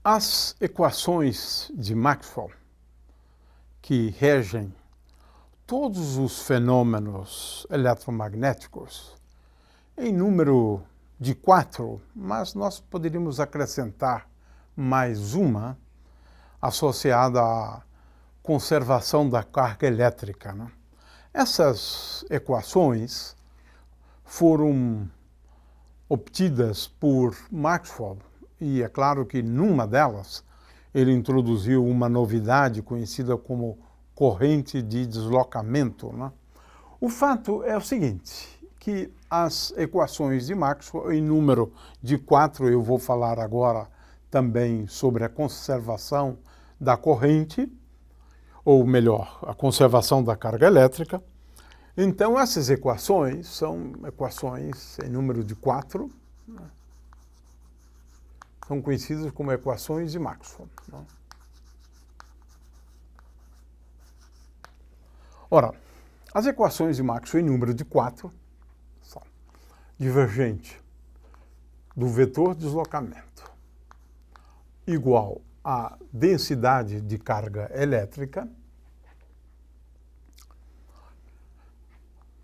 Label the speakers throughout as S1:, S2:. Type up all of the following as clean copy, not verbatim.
S1: As equações de Maxwell, que regem todos os fenômenos eletromagnéticos, em número de 4, mas nós poderíamos acrescentar mais uma associada à conservação da carga elétrica, né? Essas equações foram obtidas por Maxwell e é claro que numa delas ele introduziu uma novidade conhecida como corrente de deslocamento, né? O fato é o seguinte, que as equações de Maxwell, em número de 4, eu vou falar agora também sobre a conservação da corrente, ou melhor, a conservação da carga elétrica. Então, essas equações são equações em número de 4, né? São conhecidas como equações de Maxwell, né? Ora, as equações de Maxwell em número de 4 são divergente do vetor deslocamento igual à densidade de carga elétrica,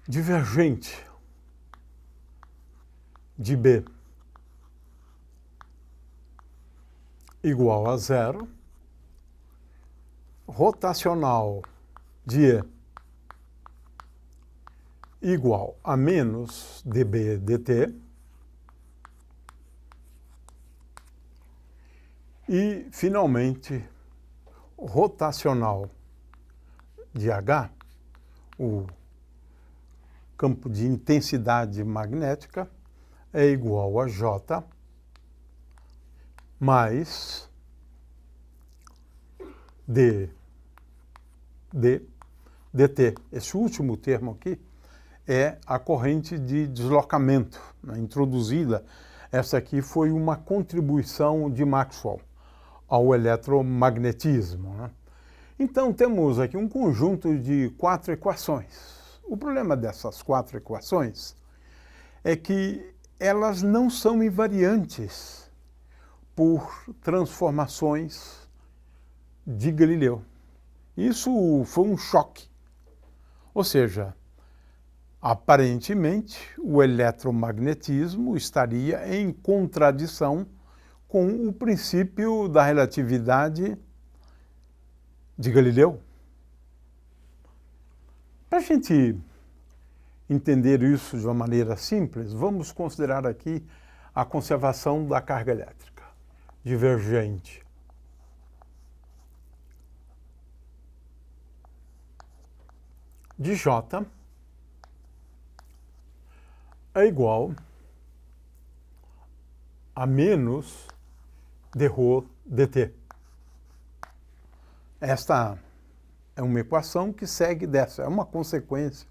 S1: divergente de B igual a 0, rotacional de E igual a menos dB dt, e, finalmente, rotacional de H, o campo de intensidade magnética, é igual a J mais dt. Esse último termo aqui é a corrente de deslocamento, né, introduzida. Essa aqui foi uma contribuição de Maxwell ao eletromagnetismo, né? Então, temos aqui um conjunto de 4 equações. O problema dessas 4 equações é que elas não são invariantes por transformações de Galileu. Isso foi um choque. Ou seja, aparentemente, o eletromagnetismo estaria em contradição com o princípio da relatividade de Galileu. Para a gente entender isso de uma maneira simples, vamos considerar aqui a conservação da carga elétrica divergente. De J é igual a menos dρ dt. Esta é uma equação que segue dessa, é uma consequência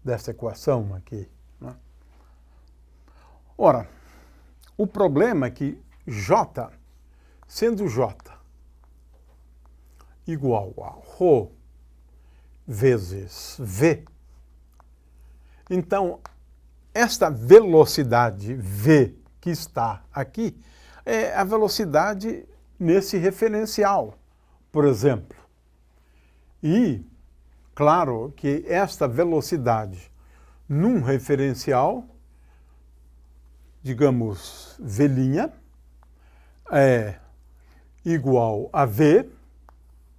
S1: dessa equação aqui, né? Ora, o problema é que J, sendo J igual a ρ vezes V, então esta velocidade V que está aqui é a velocidade nesse referencial, por exemplo. E, claro, que esta velocidade num referencial, digamos, V', é igual a V,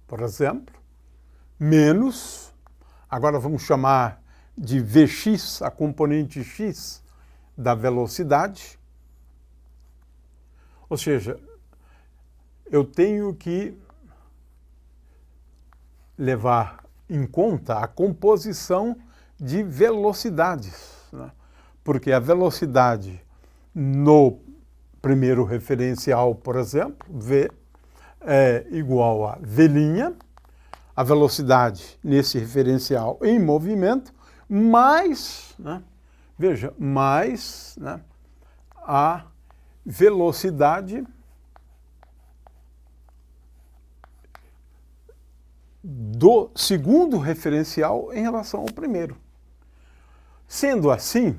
S1: por exemplo, menos, agora vamos chamar de Vx, a componente x da velocidade. Ou seja, eu tenho que levar em conta a composição de velocidades, né? Porque a velocidade no primeiro referencial, por exemplo, V, é igual a V', a velocidade nesse referencial em movimento, mais, né, veja, mais, né, a velocidade do segundo referencial em relação ao primeiro. Sendo assim,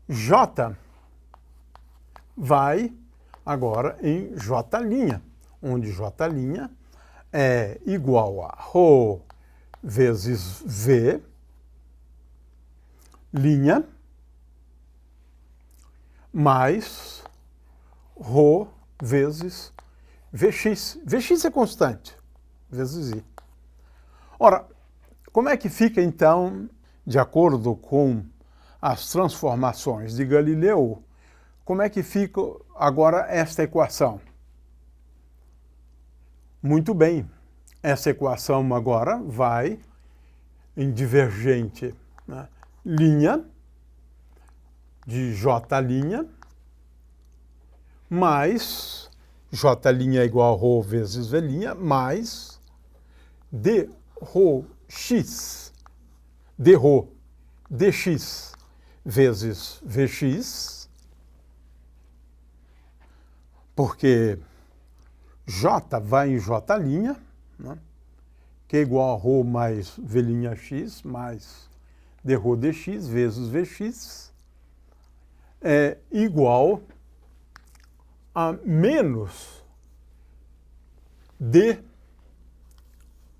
S1: J vai agora em J', onde J' é igual a ρ vezes V', mais ρ vezes Vx. Vx é constante, vezes I. Ora, como é que fica, então, de acordo com as transformações de Galileu, como é que fica agora esta equação? Muito bem, essa equação agora vai em divergente, né, linha de J', mais J' é igual a ρ vezes V', mais dρx, dρ, dx vezes Vx, porque J vai em J', né, que é igual a ρ mais V'x, mais dρ dx vezes Vx, é igual a menos d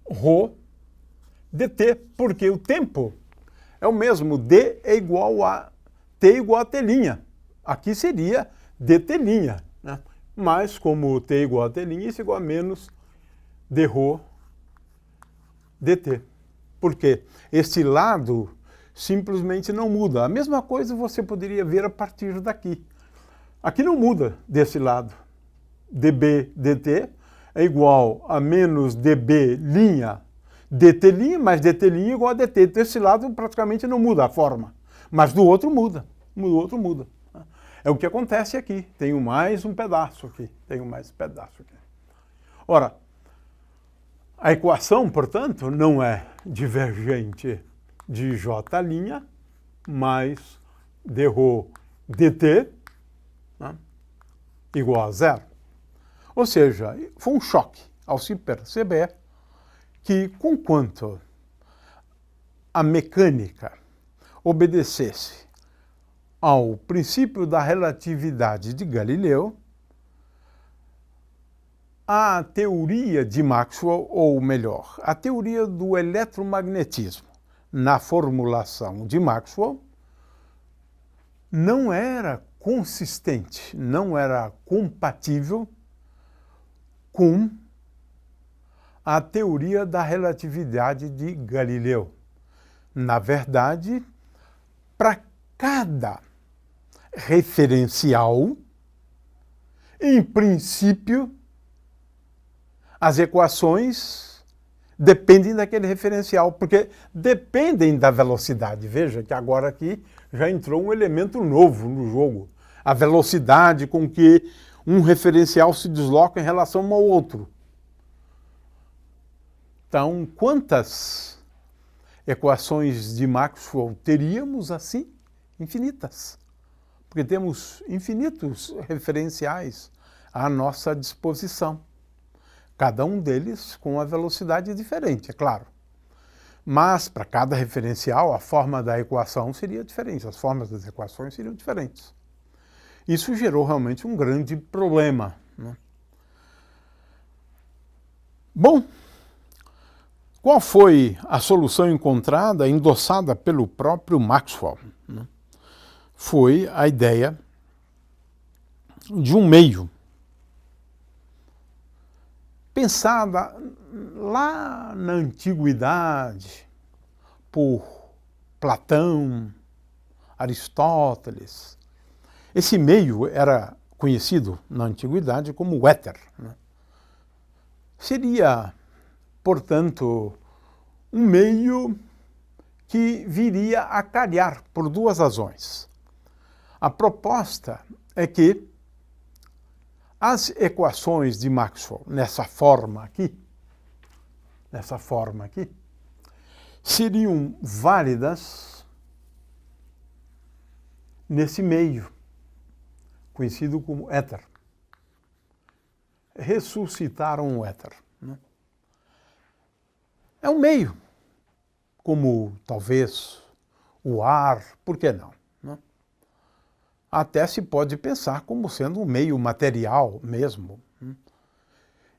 S1: ρ dt, porque o tempo é o mesmo, d é igual a t igual a t'. Aqui seria dt', né? Mas como t igual a t', isso é igual a menos dρ dt. Porque esse lado simplesmente não muda. A mesma coisa você poderia ver a partir daqui. Aqui não muda desse lado. dB dt é igual a menos dB' dt', mais dt' é igual a dt. Desse lado praticamente não muda a forma. Mas do outro muda. Do outro muda. É o que acontece aqui. Tenho mais um pedaço aqui. Ora, a equação, portanto, não é divergente de J' mais dρ dt, né, igual a zero. Ou seja, foi um choque ao se perceber que, conquanto a mecânica obedecesse ao princípio da relatividade de Galileu, a teoria de Maxwell, ou melhor, a teoria do eletromagnetismo, na formulação de Maxwell, não era consistente, não era compatível com a teoria da relatividade de Galileu. Na verdade, para cada referencial, em princípio, as equações dependem daquele referencial, porque dependem da velocidade. Veja que agora aqui já entrou um elemento novo no jogo. A velocidade com que um referencial se desloca em relação ao outro. Então, quantas equações de Maxwell teríamos assim? Infinitas. Porque temos infinitos referenciais à nossa disposição. Cada um deles com uma velocidade diferente, é claro. Mas, para cada referencial, a forma da equação seria diferente, as formas das equações seriam diferentes. Isso gerou realmente um grande problema, né? Bom, qual foi a solução encontrada, endossada pelo próprio Maxwell, né? Foi a ideia de um meio, pensada lá na antiguidade por Platão, Aristóteles. Esse meio era conhecido na antiguidade como o éter, né? Seria, portanto, um meio que viria a calhar por duas razões. A proposta é que as equações de Maxwell, nessa forma aqui, seriam válidas nesse meio, conhecido como éter. Ressuscitaram o éter, né? É um meio, como talvez o ar, por que não, né? até se pode pensar como sendo um meio material mesmo.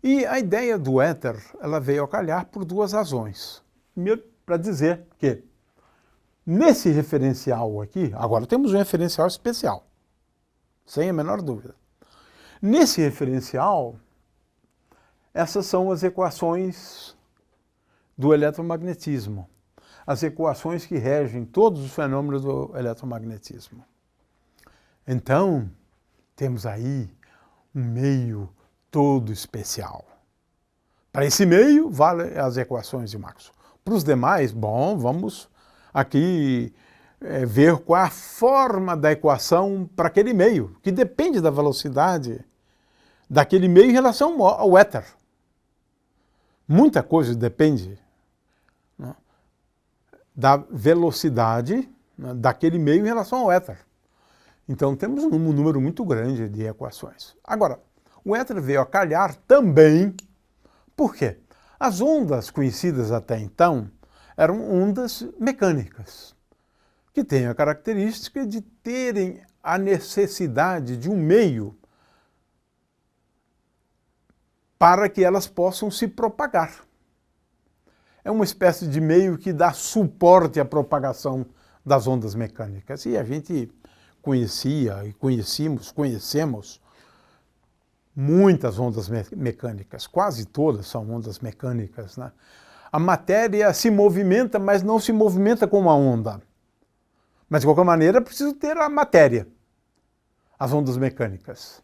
S1: E a ideia do éter, ela veio a calhar por duas razões. Primeiro, para dizer que nesse referencial aqui, agora temos um referencial especial, sem a menor dúvida. Nesse referencial, essas são as equações do eletromagnetismo, as equações que regem todos os fenômenos do eletromagnetismo. Então, temos aí um meio todo especial. Para esse meio, vale as equações de Maxwell. Para os demais, bom, vamos aqui ver qual é a forma da equação para aquele meio, que depende da velocidade daquele meio em relação ao éter. Muita coisa depende, né, da velocidade, né, daquele meio em relação ao éter. Então temos um número muito grande de equações. Agora, o éter veio a calhar também, por quê? As ondas conhecidas até então eram ondas mecânicas, que têm a característica de terem a necessidade de um meio para que elas possam se propagar. É uma espécie de meio que dá suporte à propagação das ondas mecânicas. E a gente conhecia e conhecemos muitas ondas mecânicas, quase todas são ondas mecânicas, né? A matéria se movimenta, mas não se movimenta como a onda. Mas, de qualquer maneira, é preciso ter a matéria, as ondas mecânicas.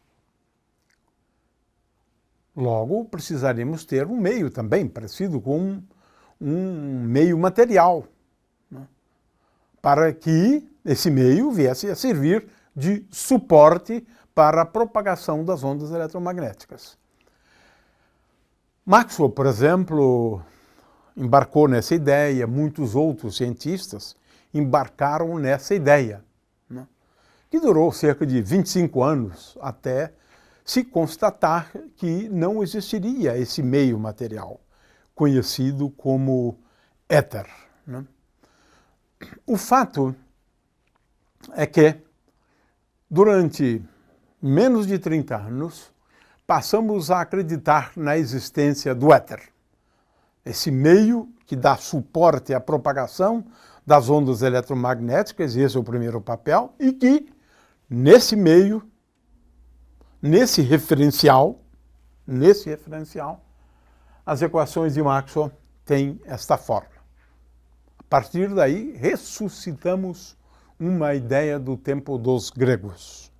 S1: Logo, precisaremos ter um meio também, parecido com um meio material, né, para que esse meio viesse a servir de suporte para a propagação das ondas eletromagnéticas. Maxwell, por exemplo, embarcou nessa ideia, muitos outros cientistas embarcaram nessa ideia, né, que durou cerca de 25 anos até se constatar que não existiria esse meio material, conhecido como éter, né? O fato é que, durante menos de 30 anos, passamos a acreditar na existência do éter, esse meio que dá suporte à propagação das ondas eletromagnéticas, esse é o primeiro papel, e que, nesse meio, nesse referencial, as equações de Maxwell têm esta forma. A partir daí, ressuscitamos uma ideia do tempo dos gregos.